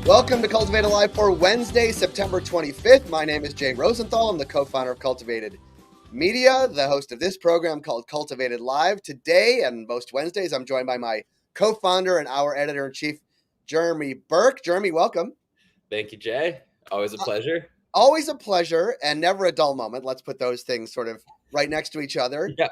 Welcome to Cultivated Live for Wednesday, September 25th. My name is Jay Rosenthal. I'm the co-founder of Cultivated Media, the host of this program called Cultivated Live. Today and most Wednesdays, I'm joined by my co-founder and our editor-in-chief, Jeremy Berke. Jeremy, welcome. Thank you, Jay. Always a pleasure. Always a pleasure and never a dull moment. Let's put those things sort of right next to each other. Yeah.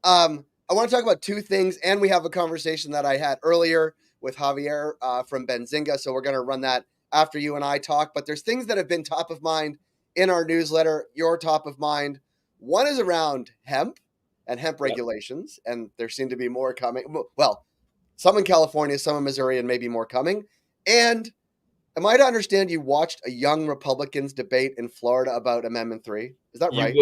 I want to talk about two things, and we have a conversation that I had earlier with Javier from Benzinga, so we're going to run that after you and I talk. But there's things that have been top of mind in our newsletter. You're top of mind. One is around hemp and hemp regulations, and there seem to be more coming. Well, some in California, some in Missouri, and maybe more coming. And am I to understand you watched a young Republicans debate in Florida about Amendment 3? Is that right?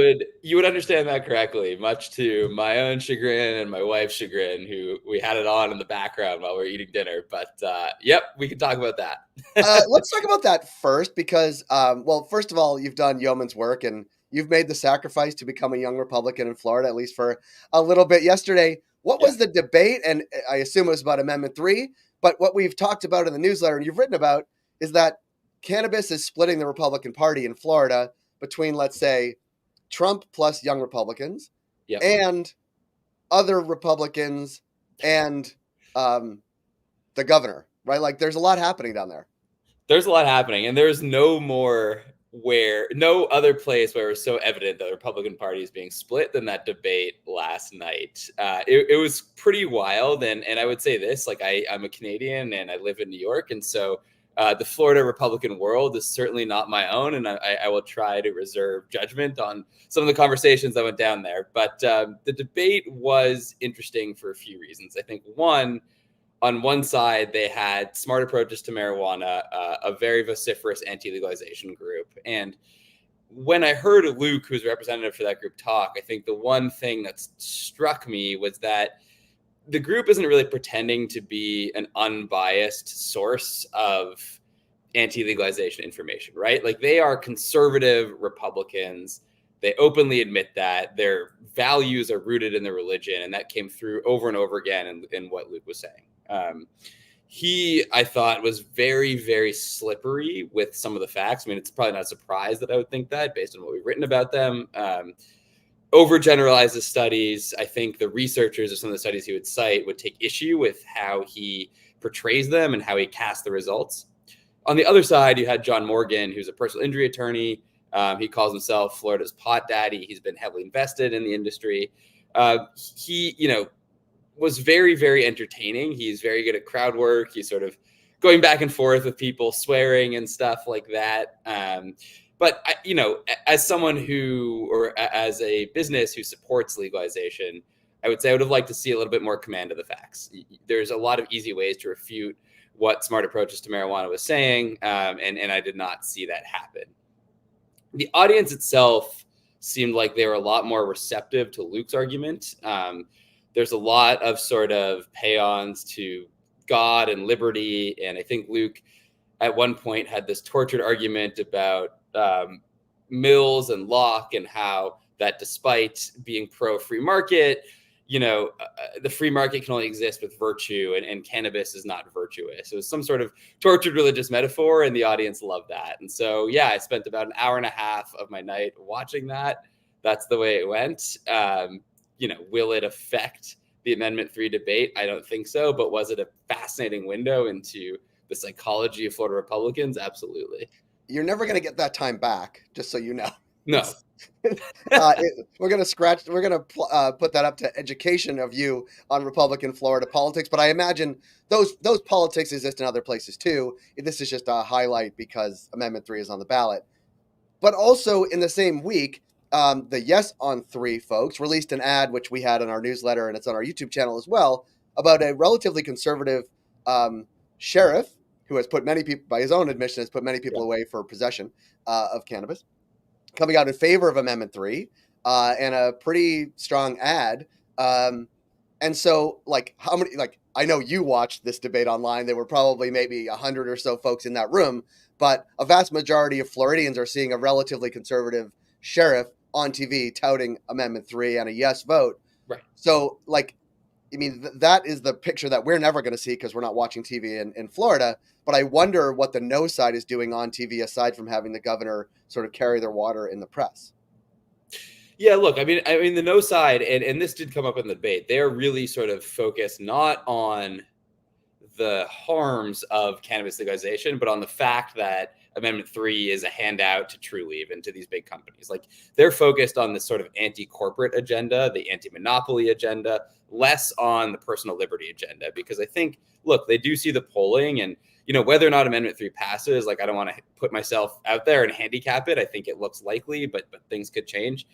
You would understand that correctly, much to my own chagrin and my wife's chagrin, who we had it on in the background while we were eating dinner. But yep, we can talk about that. Let's talk about that first because, well, first of all, you've done yeoman's work and you've made the sacrifice to become a young Republican in Florida, at least for a little bit yesterday. What was the debate? And I assume it was about Amendment 3, but what we've talked about in the newsletter and you've written about is that cannabis is splitting the Republican Party in Florida between, let's say, Trump plus young Republicans and other Republicans and the governor, right? Like there's a lot happening down there. There's a lot happening, and there's no other place where it was so evident that the Republican Party is being split than that debate last night. It was pretty wild, and I would say this, like I'm a Canadian and I live in New York, and so the Florida Republican world is certainly not my own, and I will try to reserve judgment on some of the conversations that went down there. But the debate was interesting for a few reasons. I think on one side, they had smart approaches to marijuana, a very vociferous anti-legalization group. And when I heard Luke, who's representative for that group, talk, I think the one thing that struck me was that the group isn't really pretending to be an unbiased source of anti-legalization information, right? Like they are conservative Republicans. They openly admit that their values are rooted in their religion. And that came through over and over again in what Luke was saying. He, I thought, was very, very slippery with some of the facts. I mean, it's probably not a surprise that I would think that based on what we've written about them. Overgeneralizes the studies. I think the researchers of some of the studies he would cite would take issue with how he portrays them and how he casts the results. On the other side, you had John Morgan, who's a personal injury attorney. He calls himself Florida's pot daddy. He's been heavily invested in the industry. He, was very, very entertaining. He's very good at crowd work. He's sort of going back and forth with people, swearing and stuff like that. But, as someone as a business who supports legalization, I would say I would have liked to see a little bit more command of the facts. There's a lot of easy ways to refute what smart approaches to marijuana was saying, and I did not see that happen. The audience itself seemed like they were a lot more receptive to Luke's argument. There's a lot of sort of paeans to God and liberty, and I think Luke at one point had this tortured argument about Mills and Locke and how that despite being pro-free market, the free market can only exist with virtue and cannabis is not virtuous. It was some sort of tortured religious metaphor and the audience loved that. And so, I spent about an hour and a half of my night watching that. That's the way it went. Will it affect the Amendment 3 debate? I don't think so. But was it a fascinating window into the psychology of Florida Republicans? Absolutely. You're never going to get that time back, just so you know. No. We're going to put that up to education of you on Republican Florida politics. But I imagine those politics exist in other places too. This is just a highlight because Amendment 3 is on the ballot. But also in the same week, the Yes on 3 folks released an ad, which we had in our newsletter, and it's on our YouTube channel as well, about a relatively conservative sheriff who has put many people, by his own admission, has put many people away for possession of cannabis, coming out in favor of Amendment 3, and a pretty strong ad. And so, how many, I know you watched this debate online. There were probably maybe 100 or so folks in that room, but a vast majority of Floridians are seeing a relatively conservative sheriff on TV touting Amendment 3 and a yes vote. Right. So, I mean, that is the picture that we're never going to see because we're not watching TV in Florida. But I wonder what the no side is doing on TV aside from having the governor sort of carry their water in the press. Yeah, look, I mean, the no side, and this did come up in the debate. They're really sort of focused not on the harms of cannabis legalization, but on the fact that Amendment 3 is a handout to Trulieve and to these big companies. Like, they're focused on this sort of anti-corporate agenda, the anti-monopoly agenda, less on the personal liberty agenda. Because I think, look, they do see the polling, and whether or not Amendment 3 passes, like, I don't want to put myself out there and handicap it. I think it looks likely, but things could change.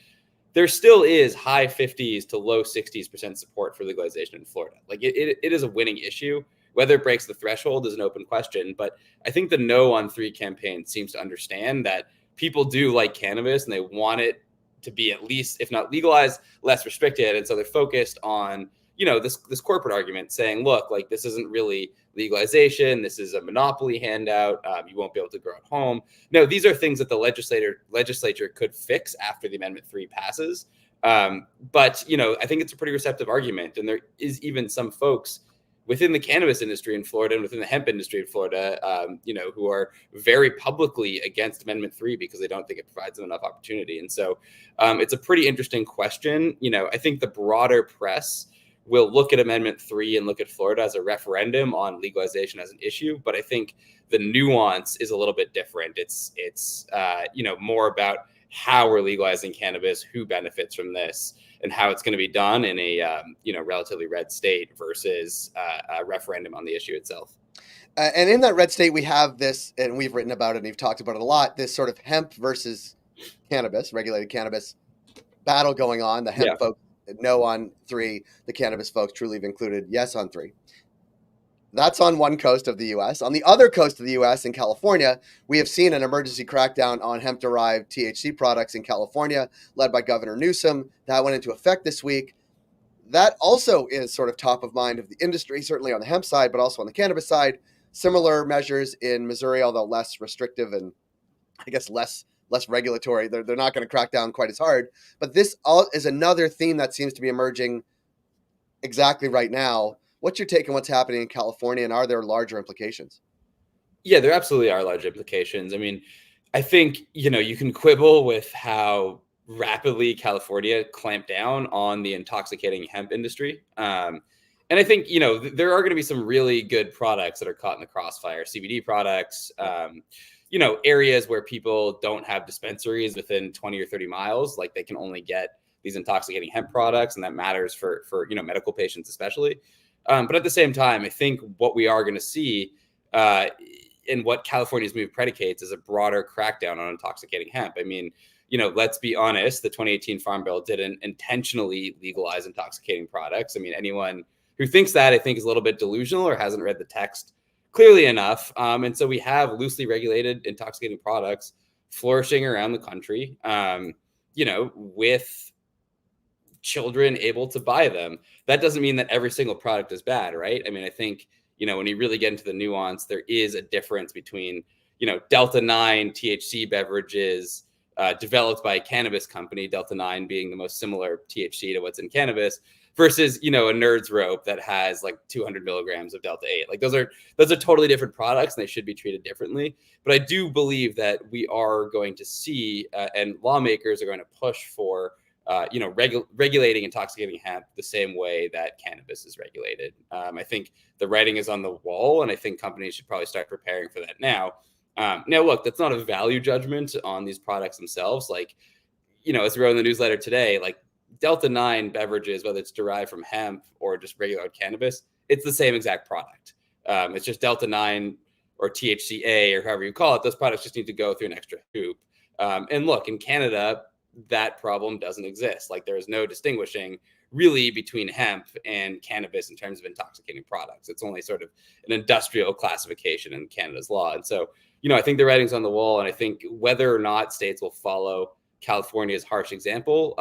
There still is high 50s to low 60s% support for legalization in Florida. Like, it is a winning issue. Whether it breaks the threshold is an open question, but I think the No on 3 campaign seems to understand that people do like cannabis and they want it to be at least, if not legalized, less restricted. And so they're focused on, this corporate argument saying, look, like, this isn't really legalization. This is a monopoly handout. You won't be able to grow at home. No, these are things that the legislature could fix after the Amendment 3 passes. But I think it's a pretty receptive argument. And there is even some folks within the cannabis industry in Florida and within the hemp industry in Florida, who are very publicly against Amendment 3 because they don't think it provides them enough opportunity. And so it's a pretty interesting question. I think the broader press will look at Amendment 3 and look at Florida as a referendum on legalization as an issue. But I think the nuance is a little bit different. It's more about how we're legalizing cannabis, who benefits from this, and how it's going to be done in a relatively red state versus a referendum on the issue itself. And in that red state, we have this, and we've written about it and we've talked about it a lot, this sort of hemp versus cannabis, regulated cannabis battle going on. The hemp folks, no on 3, the cannabis folks, Trulieve included, yes on 3. That's on one coast of the U.S. On the other coast of the U.S., in California, we have seen an emergency crackdown on hemp-derived THC products in California, led by Governor Newsom. That went into effect this week. That also is sort of top of mind of the industry, certainly on the hemp side, but also on the cannabis side. Similar measures in Missouri, although less restrictive and I guess less regulatory. They're not going to crack down quite as hard. But this all is another theme that seems to be emerging exactly right now. What's your take on what's happening in California, and are there larger implications? Yeah, there absolutely are large implications. I mean, I think, you can quibble with how rapidly California clamped down on the intoxicating hemp industry. And I think, there are going to be some really good products that are caught in the crossfire, CBD products, areas where people don't have dispensaries within 20 or 30 miles, like they can only get these intoxicating hemp products. And that matters for medical patients, especially. But at the same time, I think what we are going to see and what California's move predicates is a broader crackdown on intoxicating hemp. I mean, let's be honest, the 2018 Farm Bill didn't intentionally legalize intoxicating products. I mean, anyone who thinks that, I think, is a little bit delusional or hasn't read the text clearly enough. And so we have loosely regulated intoxicating products flourishing around the country, with children able to buy them. That doesn't mean that every single product is bad, right? I mean, I think, when you really get into the nuance, there is a difference between, Delta 9 THC beverages developed by a cannabis company, Delta 9 being the most similar THC to what's in cannabis, versus, a Nerd's Rope that has like 200 milligrams of Delta 8. Like those are totally different products and they should be treated differently. But I do believe that we are going to see, and lawmakers are going to push for, regulating intoxicating hemp the same way that cannabis is regulated. I think the writing is on the wall, and I think companies should probably start preparing for that now. Now, look, that's not a value judgment on these products themselves. Like, as we wrote in the newsletter today, like Delta 9 beverages, whether it's derived from hemp or just regular cannabis, it's the same exact product. It's just Delta 9 or THCA or however you call it. Those products just need to go through an extra hoop. And look, in Canada, that problem doesn't exist. Like, there is no distinguishing really between hemp and cannabis in terms of intoxicating products. It's only sort of an industrial classification in Canada's law. And so, I think the writing's on the wall, and I think whether or not states will follow California's harsh example,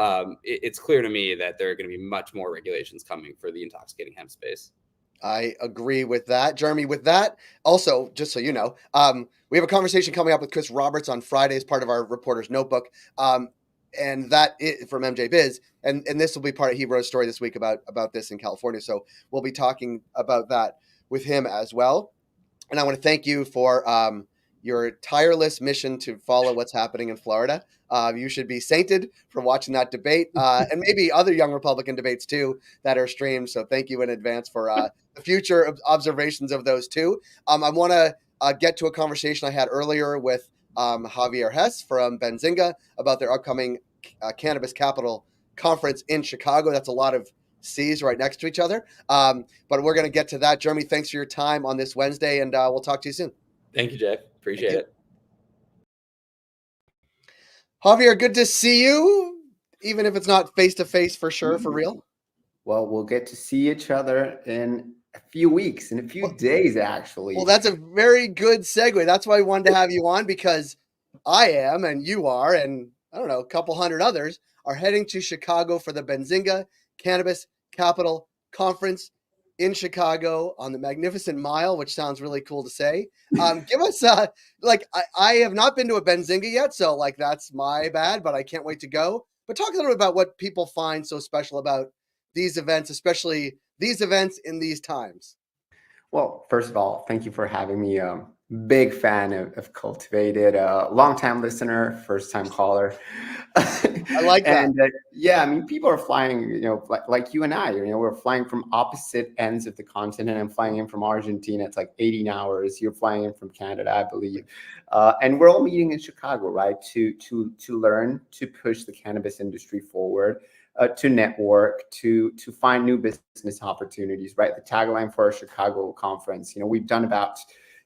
it's clear to me that there are going to be much more regulations coming for the intoxicating hemp space. I agree with that, Jeremy. With that, also, just so you know, we have a conversation coming up with Chris Roberts on Friday as part of our Reporter's Notebook. and that is from MJ Biz, and this will be part of, he wrote a story this week about this in California, so we'll be talking about that with him as well. And I want to thank you for your tireless mission to follow what's happening in Florida. You should be sainted for watching that debate, and maybe other young Republican debates too that are streamed. So thank you in advance for the future observations of those two. I want to get to a conversation I had earlier with Javier Hesse from Benzinga about their upcoming Cannabis Capital Conference in Chicago. That's a lot of C's right next to each other. But we're going to get to that. Jeremy, thanks for your time on this Wednesday, and we'll talk to you soon. Thank you, Jay. Appreciate it. Javier, good to see you, even if it's not face-to-face for sure, for real. Well, we'll get to see each other in a few weeks, in a few days, actually. Well, that's a very good segue. That's why I wanted to have you on, because I am, and you are, and I don't know, a couple hundred others are heading to Chicago for the Benzinga Cannabis Capital Conference in Chicago on the Magnificent Mile, which sounds really cool to say. Give us, I have not been to a Benzinga yet, so like that's my bad, but I can't wait to go. But talk a little bit about what people find so special about these events, especially these events in these times. Well, first of all, thank you for having me. Big fan of Cultivated, long-time listener, first-time caller. I like that. And yeah, I mean, people are flying, like you and I, we're flying from opposite ends of the continent. I'm flying in from Argentina. It's like 18 hours. You're flying in from Canada, I believe. And we're all meeting in Chicago, right? To learn, to push the cannabis industry forward. To network, to find new business opportunities, right? The tagline for our Chicago conference, we've done about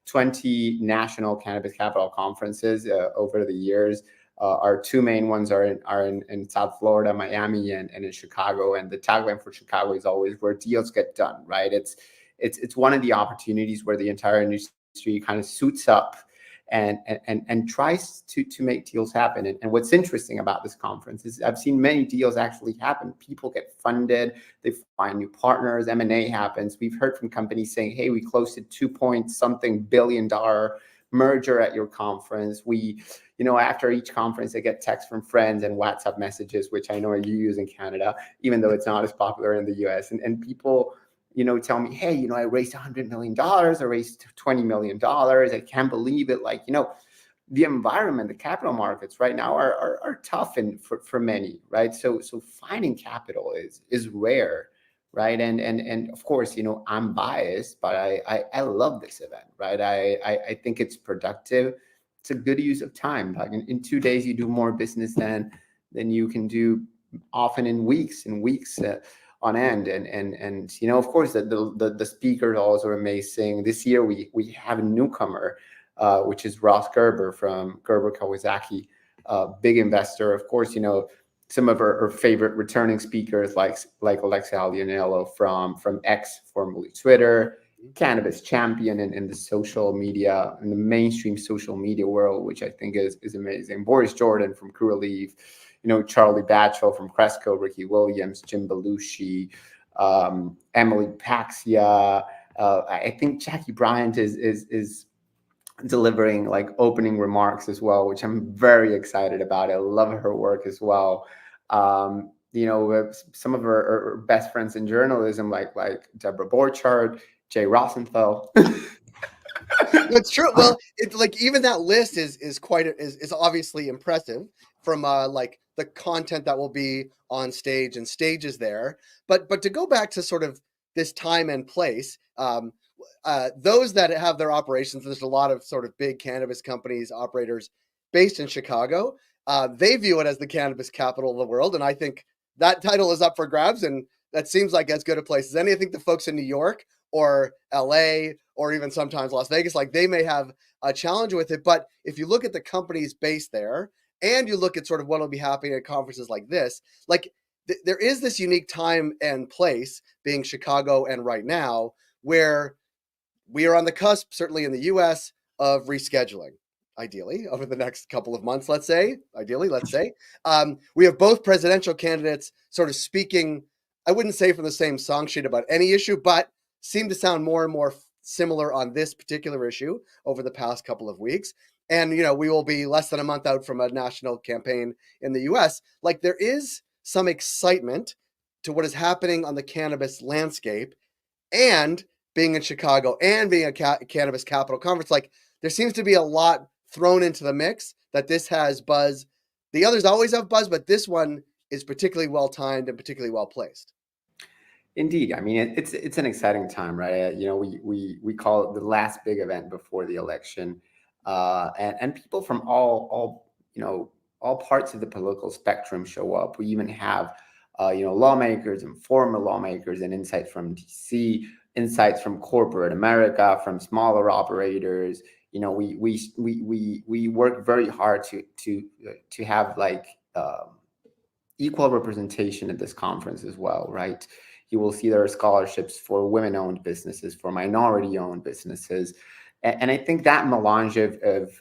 20 national cannabis capital conferences over the years. Our two main ones are in South Florida, Miami, and in Chicago. And the tagline for Chicago is always where deals get done, right? It's one of the opportunities where the entire industry kind of suits up and tries to make deals happen. And what's interesting about this conference is I've seen many deals actually happen. People get funded, they find new partners, M&A happens. We've heard from companies saying, hey, we closed a $2-point-something billion merger at your conference. We, after each conference, I get texts from friends and WhatsApp messages, which I know you use in Canada, even though it's not as popular in the US. And people tell me, hey, I raised $100 million, I raised $20 million. I can't believe it. The environment, the capital markets right now are tough for many, right? So finding capital is rare, right? And of course, I'm biased, but I love this event, right? I think it's productive. It's a good use of time. Like in 2 days, you do more business than you can do often in weeks on end. And of course, the speakers also are amazing. This year we have a newcomer, which is Ross Gerber from Gerber Kawasaki, big investor. Of course, some of our favorite returning speakers like Alexia Alionello from X, formerly Twitter, cannabis champion in the social media, in the mainstream social media world, which I think is amazing. Boris Jordan from Curaleaf, Charlie Batchel from Cresco, Ricky Williams, Jim Belushi, Emily Paxia. I think Jackie Bryant is delivering opening remarks as well, which I'm very excited about. I love her work as well. Some of her best friends in journalism, like Deborah Borchardt, Jay Rosenthal. That's true. Well, it's even that list is quite is obviously impressive from the content that will be on stage and stages there. But to go back to sort of this time and place, those that have their operations, there's a lot of sort of big cannabis companies, operators based in Chicago. They view it as the cannabis capital of the world, and I think that title is up for grabs, and that seems like as good a place as any. I think the folks in New York or LA or even sometimes Las Vegas, they may have a challenge with it. But if you look at the companies based there and you look at sort of what will be happening at conferences like this, there is this unique time and place being Chicago and right now where we are on the cusp, certainly in the US, of rescheduling. Ideally, over the next couple of months, let's say. We have both presidential candidates sort of speaking, I wouldn't say from the same song sheet about any issue, but seem to sound more and more similar on this particular issue over the past couple of weeks. And, we will be less than a month out from a national campaign in the US. Like, there is some excitement to what is happening on the cannabis landscape, and being in Chicago and being a Cannabis Capital Conference. Like, there seems to be a lot thrown into the mix that this has buzz. The others always have buzz, but this one is particularly well timed and particularly well placed. Indeed, I mean it's an exciting time, right? We call it the last big event before the election, and people from all parts of the political spectrum show up. We even have lawmakers and former lawmakers and insights from DC, insights from corporate America, from smaller operators. We work very hard to have equal representation at this conference as well, right? You will see there are scholarships for women-owned businesses, for minority-owned businesses, and I think that melange of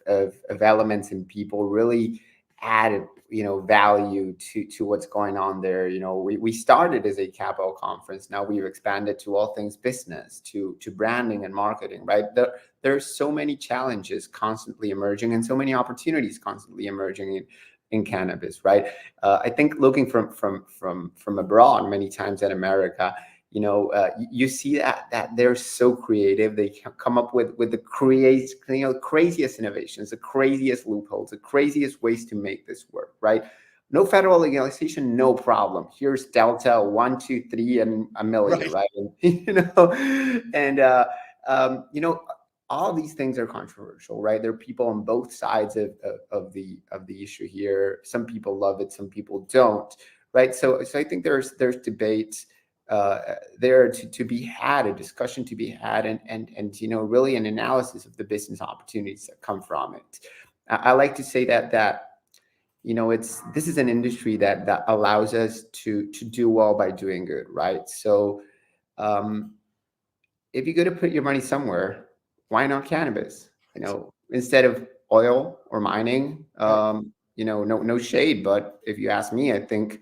elements and people really added value to what's going on there. We started as a capital conference. Now we've expanded to all things business, to branding and marketing, right? There's so many challenges constantly emerging and so many opportunities constantly emerging in cannabis, right? I think looking from abroad many times in America, you see that they're so creative. They come up with the craziest innovations, the craziest loopholes, the craziest ways to make this work, right? No federal legalization, no problem. Here's Delta 1, 2, 3, and a million, right? And all these things are controversial, right? There are people on both sides of the issue here. Some people love it, some people don't, right? So I think there's debate there to be had, a discussion to be had, and really an analysis of the business opportunities that come from it. I like to say that this is an industry that allows us to do well by doing good, right? So if you're going to put your money somewhere, why not cannabis? Instead of oil or mining, no shade, but if you ask me, I think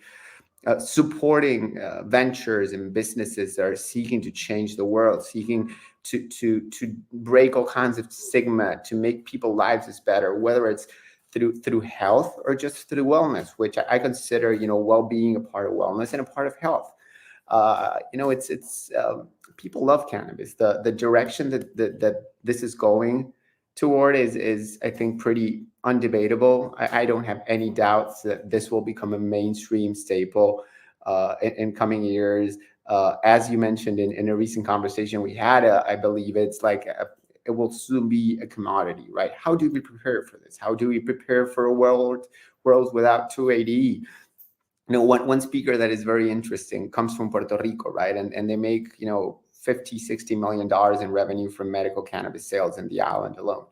supporting ventures and businesses that are seeking to change the world, seeking to break all kinds of stigma, to make people's lives better, whether it's through health or just through wellness, which I consider well-being a part of wellness and a part of health. It's people love cannabis. The direction that this is going toward is I think pretty undebatable. I don't have any doubts that this will become a mainstream staple in coming years. As you mentioned in a recent conversation we had, I believe it will soon be a commodity, right? How do we prepare for this? How do we prepare for a world without 280E? One speaker that is very interesting comes from Puerto Rico, right? And they make, $50-60 million in revenue from medical cannabis sales in the island alone.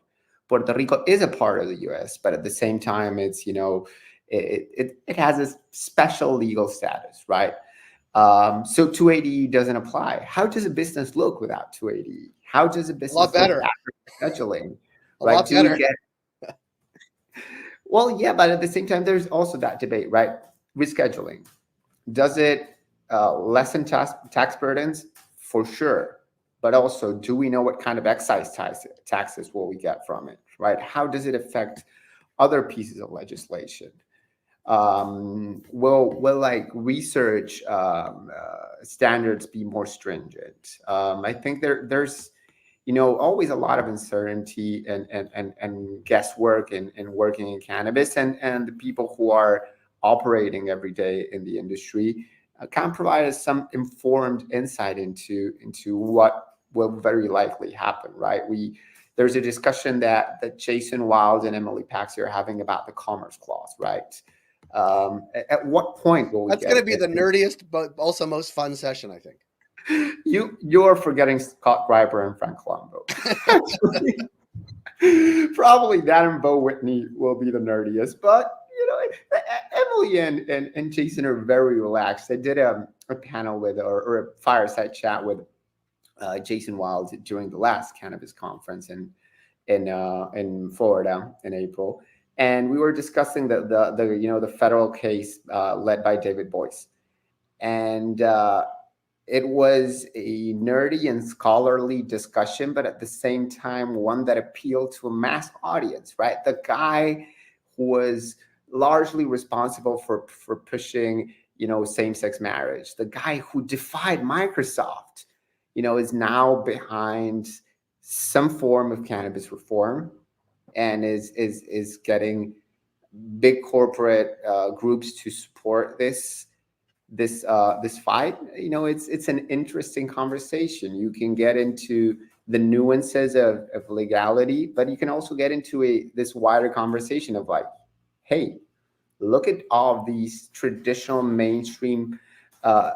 Puerto Rico is a part of the US, but at the same time, it's, it has a special legal status, right? So 280E doesn't apply. How does a business look without 280E? How does a business look after scheduling? A lot better. Well, yeah, but at the same time, there's also that debate, right? Rescheduling, does it lessen tax burdens? For sure, but also, do we know what kind of excise taxes will we get from it, right? How does it affect other pieces of legislation? Will research standards be more stringent? I think there's always a lot of uncertainty and guesswork in working in cannabis, and the people who are operating every day in the industry can provide us some informed insight into what will very likely happen, right? There's a discussion that Jason Wild and Emily Paxi are having about the Commerce Clause, right? At what point will we That's going to be the nerdiest but also most fun session, I think. You're forgetting Scott Greiber and Frank Colombo. Probably that and Bo Whitney will be the nerdiest, but Emily and Jason are very relaxed. I did a panel with or a fireside chat with Jason Wild during the last cannabis conference in Florida in April, and we were discussing the federal case led by David Boyce, and it was a nerdy and scholarly discussion, but at the same time, one that appealed to a mass audience, right? The guy who was largely responsible for pushing, same-sex marriage, the guy who defied Microsoft, is now behind some form of cannabis reform, and is getting big corporate groups to support this fight. It's an interesting conversation. You can get into the nuances of legality, but you can also get into this wider conversation of like, hey, look at all of these traditional mainstream uh,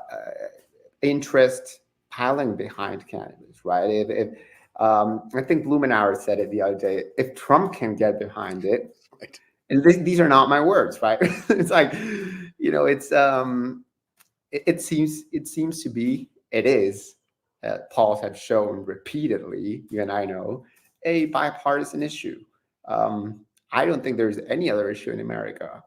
interest piling behind cannabis, right? If I think Blumenauer said it the other day, if Trump can get behind it, Right. and these are not my words, right? It's like, it's it seems to be, it is, polls have shown repeatedly, you and I know, a bipartisan issue. I don't think there's any other issue in America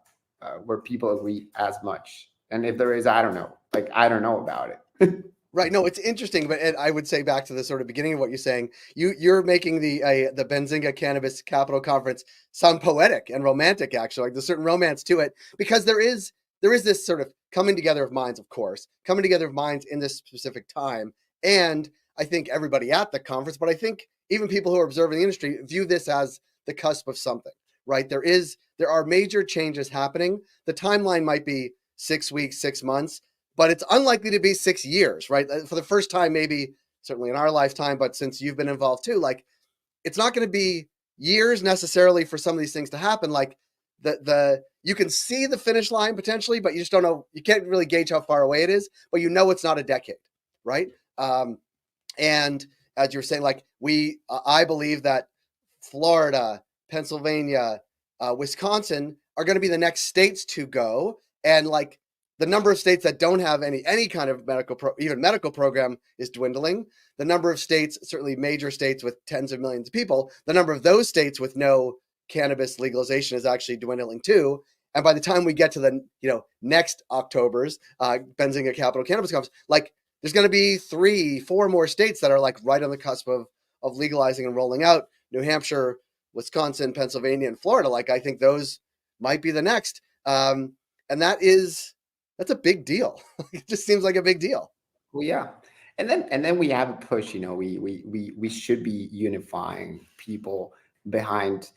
where people agree as much. And if there is, I don't know. Like, I don't know about it. Right. No, it's interesting, but I would say back to the sort of beginning of what you're saying, you're making the Benzinga Cannabis Capital Conference sound poetic and romantic, actually. Like there's certain romance to it, because there is this sort of coming together of minds, of course, coming together of minds in this specific time. And I think everybody at the conference, but I think even people who are observing the industry view this as the cusp of something, right? There are major changes happening. The timeline might be 6 weeks, 6 months, but it's unlikely to be 6 years, right? For the first time, maybe certainly in our lifetime, but since you've been involved too, like it's not going to be years necessarily for some of these things to happen. Like you can see the finish line potentially, but you just don't know. You can't really gauge how far away it is, but it's not a decade, right? And as you were saying, like I believe that Florida, Pennsylvania, Wisconsin are going to be the next states to go, and like the number of states that don't have any kind of medical program is dwindling. The number of states, certainly major states with tens of millions of people, the number of those states with no cannabis legalization is actually dwindling too. And by the time we get to the next October's Benzinga Capital Cannabis Conference, like there's going to be 3-4 more states that are like right on the cusp of legalizing and rolling out. New Hampshire, Wisconsin, Pennsylvania, and Florida. Like I think those might be the next, and that's a big deal. It just seems like a big deal. Well, yeah. And then we have a push, we should be unifying people behind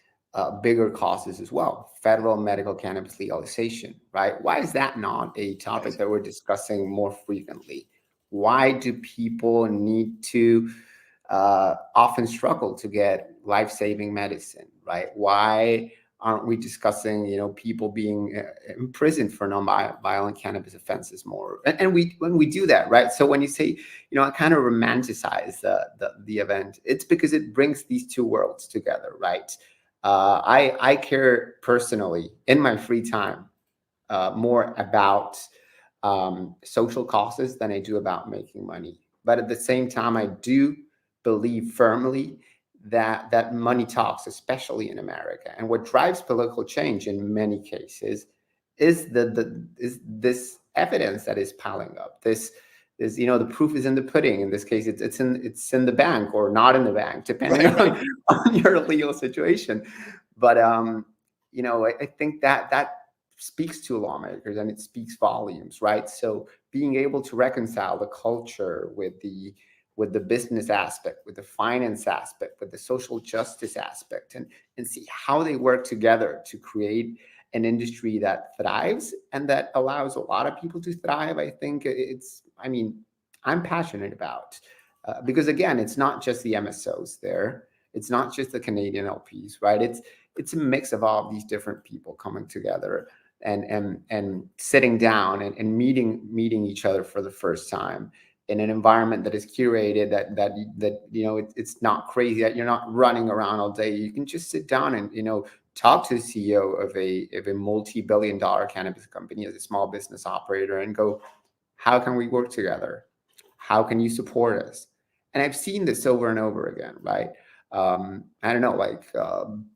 bigger causes as well. Federal medical cannabis legalization, right? Why is that not a topic that we're discussing more frequently? Why do people need to often struggle to get life-saving medicine, right? Why aren't we discussing, people being imprisoned for non-violent cannabis offenses more? And when we do that, right? So when you say, I kind of romanticize the event, it's because it brings these two worlds together, right? I care personally in my free time more about social causes than I do about making money. But at the same time, I do believe firmly that money talks, especially in America. And what drives political change in many cases is is this evidence that is piling up. This is, the proof is in the pudding. In this case, it's in the bank or not in the bank, depending on your legal situation. But I think that speaks to lawmakers, and it speaks volumes, right? So being able to reconcile the culture with the business aspect, with the finance aspect, with the social justice aspect, and see how they work together to create an industry that thrives and that allows a lot of people to thrive. I think I'm passionate about, because again, it's not just the MSOs there. It's not just the Canadian LPs, right? It's a mix of all of these different people coming together and sitting down and meeting each other for the first time in an environment that is curated, that it's not crazy, that you're not running around all day. You can just sit down and talk to the CEO of a multi-billion-dollar cannabis company as a small business operator and go, how can we work together? How can you support us? And I've seen this over and over again, right? I don't know, like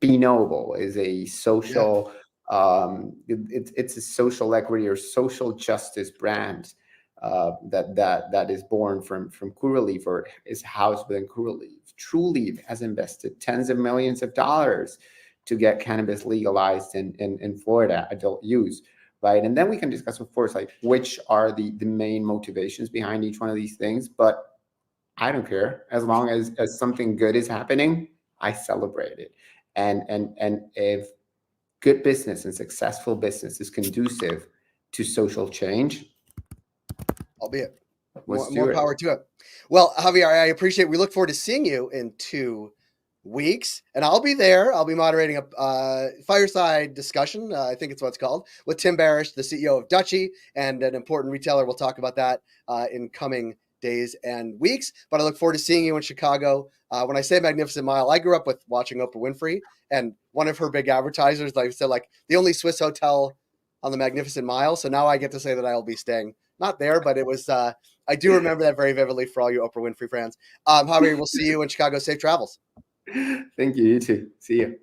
Be Noble is a social, it's a social equity or social justice brand that is born from Curaleaf or is housed within Curaleaf. Trulieve has invested tens of millions of dollars to get cannabis legalized in Florida, adult use, right? And then we can discuss, of course, like which are the main motivations behind each one of these things. But I don't care, as long as something good is happening, I celebrate it. And if good business and successful business is conducive to social change, albeit let's do more it. power to it. Well, Javier, I appreciate. We look forward to seeing you in 2 weeks, and I'll be there. I'll be moderating a fireside discussion. I think it's what it's called, with Tim Barish, the CEO of Dutchie, and an important retailer. We'll talk about that in coming days and weeks. But I look forward to seeing you in Chicago. When I say Magnificent Mile, I grew up with watching Oprah Winfrey, and one of her big advertisers, like said, like the only Swiss hotel on the Magnificent Mile. So now I get to say that I will be staying not there, but it was. I do remember that very vividly for all you Oprah Winfrey fans. Javier, we'll see you in Chicago. Safe travels. Thank you. You too. See you.